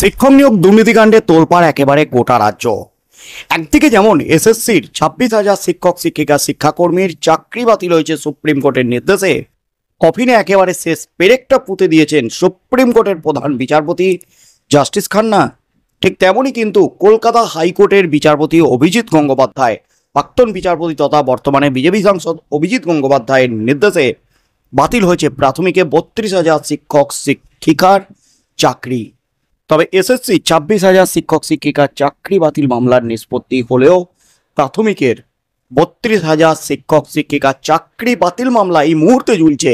শিক্ষক নিয়োগ দুর্নীতিকাণ্ডে তোলপাড় একেবারে গোটা রাজ্য। একদিকে যেমন এসএসসির 26,000 শিক্ষক শিক্ষিকা শিক্ষাকর্মীর চাকরি বাতিল হয়েছে সুপ্রিম কোর্টের নির্দেশে, কফিনে একেবারে শেষ পেরেকটা পুঁতে দিয়েছেন সুপ্রিম কোর্টের প্রধান বিচারপতি জাস্টিস খান্না। ঠিক তেমনই কিন্তু কলকাতা হাইকোর্টের বিচারপতি অভিজিৎ গঙ্গোপাধ্যায়, প্রাক্তন বিচারপতি তথা বর্তমানে বিজেপি সাংসদ অভিজিৎ গঙ্গোপাধ্যায়ের নির্দেশে বাতিল হয়েছে প্রাথমিকে 32,000 শিক্ষক শিক্ষিকার চাকরি। তবে এসএসসি 26,000 শিক্ষক শিক্ষিকার চাকরি বাতিল মামলার নিষ্পত্তি হলেও প্রাথমিকের 32,000 শিক্ষক শিক্ষিকার চাকরি বাতিল মামলা এই মুহূর্তে ঝুলছে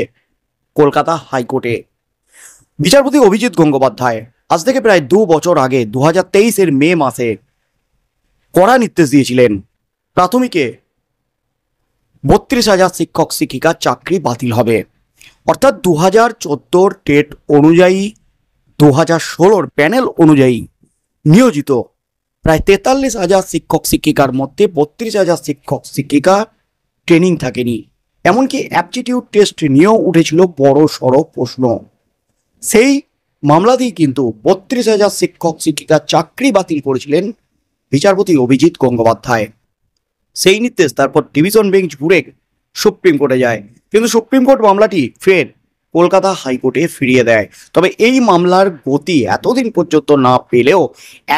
কলকাতা হাইকোর্টে। বিচারপতি অভিজিৎ গঙ্গোপাধ্যায় আজ থেকে প্রায় 2 বছর আগে 2023-এর মে মাসে কড়া নির্দেশ দিয়েছিলেন প্রাথমিকে 32,000 শিক্ষক শিক্ষিকার চাকরি বাতিল হবে। অর্থাৎ 2014 টেট অনুযায়ী 2016 প্যানেল অনুযায়ী নিয়োজিত প্রায় 43,000 শিক্ষক শিক্ষিকার মধ্যে 32,000 শিক্ষক শিক্ষিকা ট্রেনিং থাকেনি। এমনকি অ্যাপটিটিউড টেস্ট নিয়েও উঠেছিল বড় সড়ো প্রশ্ন। সেই মামলাতেই কিন্তু 32,000 শিক্ষক শিক্ষিকার চাকরি বাতিল করেছিলেন বিচারপতি অভিজিৎ গঙ্গোপাধ্যায়। সেই নির্দেশ তারপর ডিভিশন বেঞ্চ ঘুরে সুপ্রিম কোর্টে যায়, কিন্তু সুপ্রিম কোর্ট মামলাটি ফের কলকাতা হাইকোর্টে ফিরিয়ে দেয়। তবে এই মামলার গতি এতদিন পর্যন্ত না পেলেও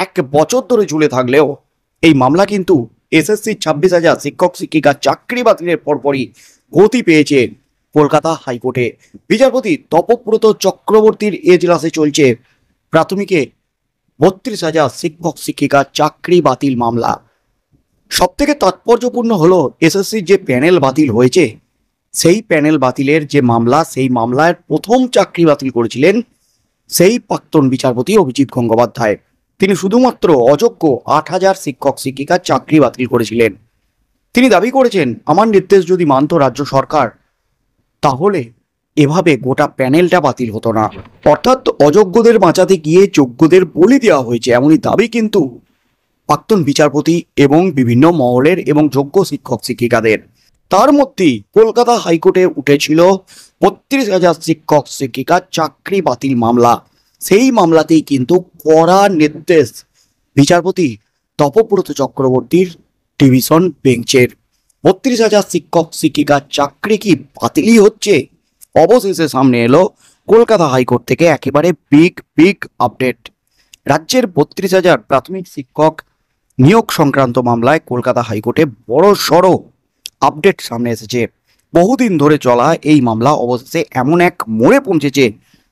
1 বছর ধরে ঝুলে থাকলেও এই মামলা কিন্তু এসএসসি 26,000 শিক্ষক শিক্ষিকার চাকরি বাতিলের পরপরই গতি পেয়েছে কলকাতা হাইকোর্টে। বিচারপতি তপব্রত চক্রবর্তীর এজলাসে চলছে প্রাথমিকে 32,000 শিক্ষক শিক্ষিকার চাকরি বাতিল মামলা। সবথেকে তাৎপর্যপূর্ণ হলো এসএসসির যে প্যানেল বাতিল হয়েছে, সেই প্যানেল বাতিলের যে মামলা, সেই মামলার প্রথম চাকরি বাতিল করেছিলেন সেই প্রাক্তন বিচারপতি অভিজিৎ গঙ্গোপাধ্যায়। তিনি শুধুমাত্র অযোগ্য 8,000 শিক্ষক শিক্ষিকার চাকরি বাতিল করেছিলেন। তিনি দাবি করেছেন, আমার নির্দেশ যদি মানত রাজ্য সরকার তাহলে এভাবে গোটা প্যানেলটা বাতিল হতো না। অর্থাৎ অযোগ্যদের বাঁচাতে গিয়ে যোগ্যদের বলি দেওয়া হয়েছে, এমনই দাবি কিন্তু প্রাক্তন বিচারপতি এবং বিভিন্ন মহলের এবং যোগ্য শিক্ষক শিক্ষিকাদের। তার মধ্যেই কলকাতা হাইকোর্টে উঠেছিল 32,000 শিক্ষক শিক্ষিকার চাকরি বাতিল মামলা। সেই মামলাতেই কিন্তু কড়া নির্দেশ বিচারপতি তপব্রত চক্রবর্তীর ডিভিশন বেঞ্চের। 32,000 শিক্ষক শিক্ষিকার চাকরি কি বাতিলই হচ্ছে? অবশেষে সামনে এলো কলকাতা হাইকোর্ট থেকে একেবারে বিগ আপডেট। রাজ্যের 32,000 প্রাথমিক শিক্ষক নিয়োগ সংক্রান্ত মামলায় কলকাতা হাইকোর্টে বড় সড়ো আপডেট সামনে এসেছে। বহুদিন ধরে চলা এই মামলা অবশেষে এমন এক মোড়ে পৌঁছেছে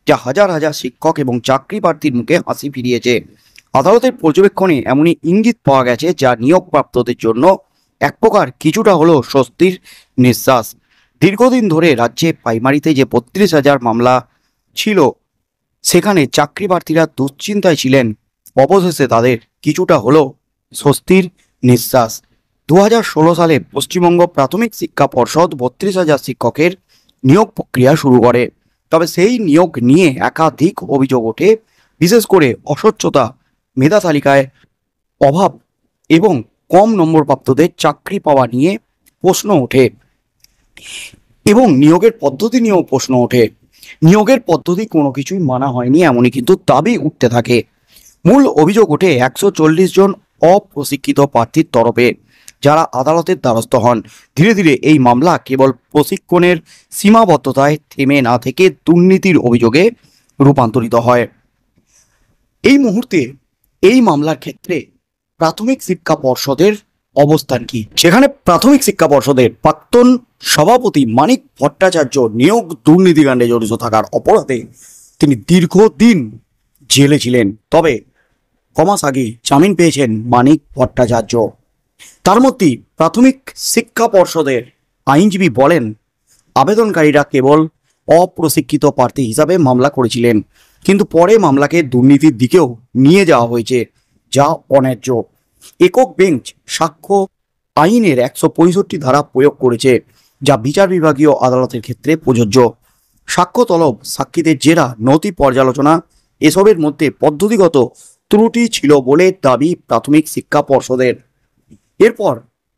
যা হাজার হাজার শিক্ষক এবং চাকরি প্রার্থীর মুখে হাসি ফিরিয়েছে। আদালতের পর্যবেক্ষণে এমনই ইঙ্গিত পাওয়া গেছে যা নিয়োগপ্রাপ্তদের জন্য এক প্রকার কিছুটা হলেও স্বস্তির নিঃশ্বাস। দীর্ঘদিন ধরে রাজ্যে প্রাইমারিতে যে 32,000 মামলা ছিল, সেখানে চাকরি প্রার্থীরা দুশ্চিন্তায় ছিলেন। অবশেষে তাদের কিছুটা হলেও স্বস্তির নিঃশ্বাস। 2016 সালে পশ্চিমবঙ্গ প্রাথমিক শিক্ষা পর্ষদ 32,000 শিক্ষকের নিয়োগ প্রক্রিয়া শুরু করে। তবে সেই নিয়োগ নিয়ে একাধিক অভিযোগ ওঠে, বিশেষ করে অস্বচ্ছতা, মেধা তালিকায় অভাব এবং কম নম্বরপ্রাপ্তদের চাকরি পাওয়া নিয়ে প্রশ্ন ওঠে এবং নিয়োগের পদ্ধতি নিয়েও প্রশ্ন ওঠে। নিয়োগের পদ্ধতি কোনো কিছুই মানা হয়নি এমনই কিন্তু দাবি উঠতে থাকে। মূল অভিযোগ ওঠে 140 জন অপ্রশিক্ষিত প্রার্থীর তরফে, যারা আদালতের দ্বারস্থ হন। ধীরে ধীরে এই মামলা কেবল প্রশিক্ষণের সীমাবদ্ধতায় থেমে না থেকে দুর্নীতির অভিযোগে রূপান্তরিত হয়। এই মুহূর্তে এই মামলার ক্ষেত্রে প্রাথমিক শিক্ষা পর্ষদের অবস্থান কি? সেখানে প্রাথমিক শিক্ষা পর্ষদের প্রাক্তন সভাপতি মানিক ভট্টাচার্য নিয়োগ দুর্নীতিকাণ্ডে জড়িত থাকার অপরাধে তিনি দীর্ঘদিন জেলে ছিলেন। তবে কমাস আগে জামিন পেয়েছেন মানিক ভট্টাচার্য। তার মধ্যে প্রাথমিক শিক্ষা পর্ষদের আইনজীবী বলেন, আবেদনকারীরা কেবল অপ্রশিক্ষিত প্রার্থী হিসাবে মামলা করেছিলেন, কিন্তু পরে মামলাকে দুর্নীতির দিকেও নিয়ে যাওয়া হয়েছে, যা অন্যায্য। একক বেঞ্চ সাক্ষ্য আইনের 165 ধারা প্রয়োগ করেছে, যা বিচার বিভাগীয় আদালতের ক্ষেত্রে প্রযোজ্য। সাক্ষ্য তলব, সাক্ষীদের জেরা, নথি পর্যালোচনা, এসবের মধ্যে পদ্ধতিগত ত্রুটি ছিল বলে দাবি প্রাথমিক শিক্ষা পর্ষদের। এরপর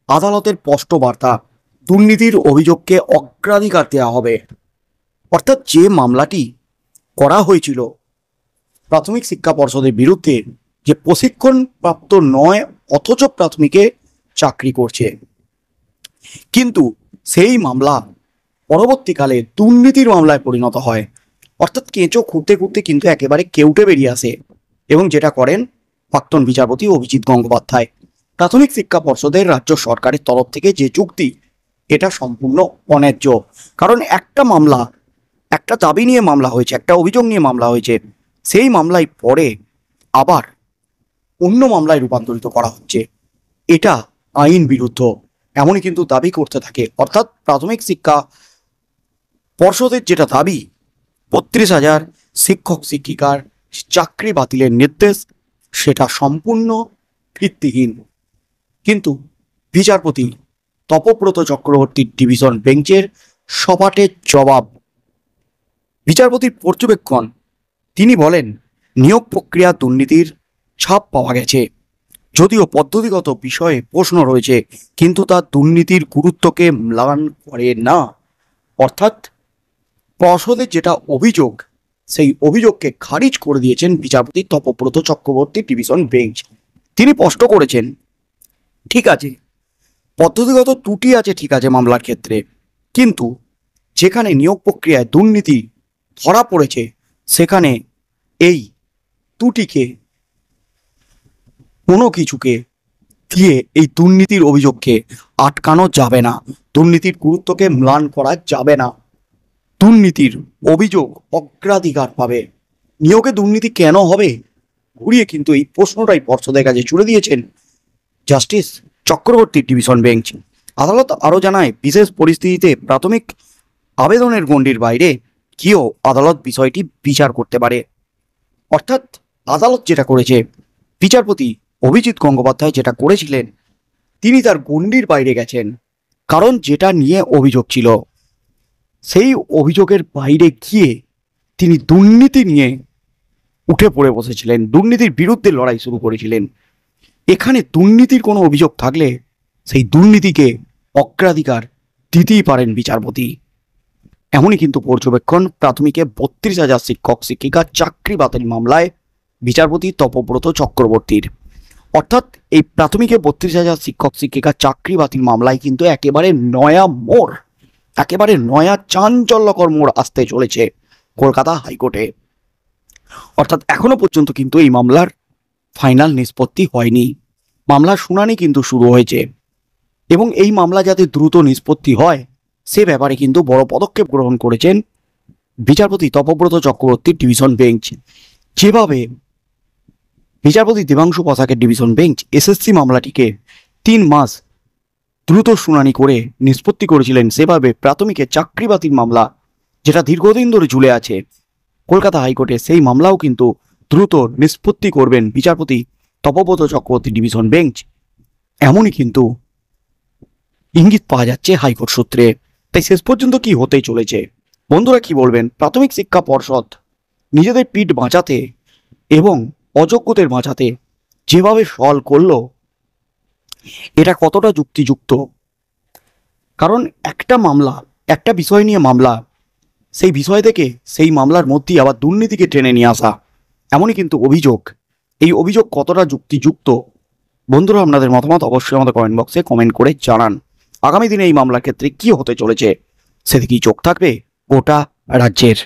আদালতের স্পষ্ট বার্তা, দুর্নীতির অভিযোগকে অগ্রাধিকার দেওয়া হবে। অর্থাৎ যে মামলাটি করা হয়েছিল প্রাথমিক শিক্ষা পর্ষদের বিরুদ্ধে যে প্রশিক্ষণপ্রাপ্ত নয় অথচ প্রাথমিকে চাকরি করছে, কিন্তু সেই মামলা পরবর্তীকালে দুর্নীতির মামলায় পরিণত হয়। অর্থাৎ কেঁচো খুঁড়তে খুঁড়তে কিন্তু একেবারে কেউটে বেরিয়ে আসে, এবং যেটা করেন প্রাক্তন বিচারপতি অভিজিৎ গঙ্গোপাধ্যায়। প্রাথমিক শিক্ষা পর্ষদের রাজ্য সরকারের তরফ থেকে যে চুক্তি, এটা সম্পূর্ণ অন্যায্য। কারণ একটা মামলা, একটা দাবি নিয়ে মামলা হয়েছে, একটা অভিযোগ নিয়ে মামলা হয়েছে, সেই মামলায় পরে আবার অন্য মামলায় রূপান্তরিত করা হচ্ছে, এটা আইন বিরুদ্ধ, এমনই কিন্তু দাবি করতে থাকে। অর্থাৎ প্রাথমিক শিক্ষা পর্ষদের যেটা দাবি 32,000 শিক্ষক শিক্ষিকার চাকরি বাতিলের নির্দেশ, সেটা সম্পূর্ণ ভিত্তিহীন। কিন্তু বিচারপতি তপব্রত চক্রবর্তীর ডিভিশন বেঞ্চের সপাটে জবাব, বিচারপতির পর্যবেক্ষণ, তিনি বলেন নিয়োগ প্রক্রিয়া দুর্নীতির ছাপ পাওয়া গেছে, যদিও পদ্ধতিগত বিষয়ে প্রশ্ন রয়েছে, কিন্তু তা দুর্নীতির গুরুত্বকে ম্লান করে না। অর্থাৎ পর্ষদের যেটা অভিযোগ, সেই অভিযোগকে খারিজ করে দিয়েছেন বিচারপতি তপব্রত চক্রবর্তী ডিভিশন বেঞ্চ। তিনি স্পষ্ট করেছেন, ঠিক আছে, পদ্ধতিগত ত্রুটি আছে, ঠিক আছে মামলার ক্ষেত্রে, কিন্তু যেখানে নিয়োগ প্রক্রিয়ায় দুর্নীতি ধরা পড়েছে, সেখানে এই ত্রুটিকে, কোনো কিছুকে দিয়ে এই দুর্নীতির অভিযোগকে আটকানো যাবে না, দুর্নীতির গুরুত্বকে ম্লান করা যাবে না। দুর্নীতির অভিযোগ অগ্রাধিকার পাবে। নিয়োগে দুর্নীতি কেন হবে, ঘুরিয়ে কিন্তু এই প্রশ্নটাই পর্ষদের কাছে ছুড়ে দিয়েছেন জাস্টিস চক্রবর্তী ডিভিশন বেঞ্চ। আদালত আরও জানায়, বিশেষ পরিস্থিতিতে প্রাথমিক আবেদনের গণ্ডির বাইরে গিয়েও আদালত বিষয়টি বিচার করতে পারে। অর্থাৎ আদালত যেটা করেছে, বিচারপতি অভিজিৎ গঙ্গোপাধ্যায় যেটা করেছিলেন, তিনি তার গণ্ডির বাইরে গেছেন। কারণ যেটা নিয়ে অভিযোগ ছিল, সেই অভিযোগের বাইরে গিয়ে তিনি দুর্নীতি নিয়ে উঠে পড়ে বসেছিলেন, দুর্নীতির বিরুদ্ধে লড়াই শুরু করেছিলেন। এখানে দুর্নীতির কোনো অভিযোগ থাকলে সেই দুর্নীতিকে অগ্রাধিকার দিতেই পারেন বিচারপতি। এমনই কিন্তু পর্যবেক্ষণ প্রাথমিকে 32,000 শিক্ষক শিক্ষিকার চাকরি বাতিল মামলায় বিচারপতি তপব্রত চক্রবর্তীর। অর্থাৎ এই প্রাথমিকে 32,000 শিক্ষক শিক্ষিকার চাকরি বাতিল মামলায় কিন্তু একেবারে নয়া মোড়, একেবারে নয়া চাঞ্চল্যকর মোড় আসতে চলেছে কলকাতা হাইকোর্টে। অর্থাৎ এখনো পর্যন্ত কিন্তু এই মামলার ফাইনাল নিষ্পত্তি হয়নি, মামলার শুনানি কিন্তু শুরু হয়েছে, এবং এই মামলা যাতে দ্রুত নিষ্পত্তি হয় সে ব্যাপারে কিন্তু বড় পদক্ষেপ গ্রহণ করেছেন বিচারপতি তপব্রত চক্রবর্তীর ডিভিশন বেঞ্চ। যেভাবে বিচারপতি দেবাংশু বসাকের ডিভিশন বেঞ্চ এসএসসি মামলাটিকে 3 মাস দ্রুত শুনানি করে নিষ্পত্তি করেছিলেন, সেভাবে প্রাথমিকে চাকরি বাতিল মামলা যেটা দীর্ঘদিন ধরে ঝুলে আছে কলকাতা হাইকোর্টে, সেই মামলাও কিন্তু দ্রুত নিষ্পত্তি করবেন বিচারপতি তপব্রত চক্রবর্তী ডিভিশন বেঞ্চ। এমনই কিন্তু ইঙ্গিত পাওয়া যাচ্ছে হাইকোর্ট সূত্রে। তাই শেষ পর্যন্ত কি হতেই চলেছে, বন্ধুরা কি বলবেন? প্রাথমিক শিক্ষা পর্ষদ নিজেদের পিঠ বাঁচাতে এবং অযোগ্যদের বাঁচাতে যেভাবে সওয়াল করলো, এটা কতটা যুক্তিযুক্ত? কারণ একটা মামলা, একটা বিষয় নিয়ে মামলা, সেই বিষয় থেকে সেই মামলার মধ্যেই আবার দুর্নীতিকে টেনে নিয়ে আসা, এমনই কিন্তু অভিযোগ। এই অভিযোগ কতটা যুক্তিযুক্ত? বন্ধুরা আপনাদের মতামত অবশ্যই আমাদের কমেন্ট বক্সে কমেন্ট করে জানান। আগামী দিনে এই মামলার ক্ষেত্রে কি হতে চলেছে সেদিকেই চোখ থাকবে গোটা রাজ্যের।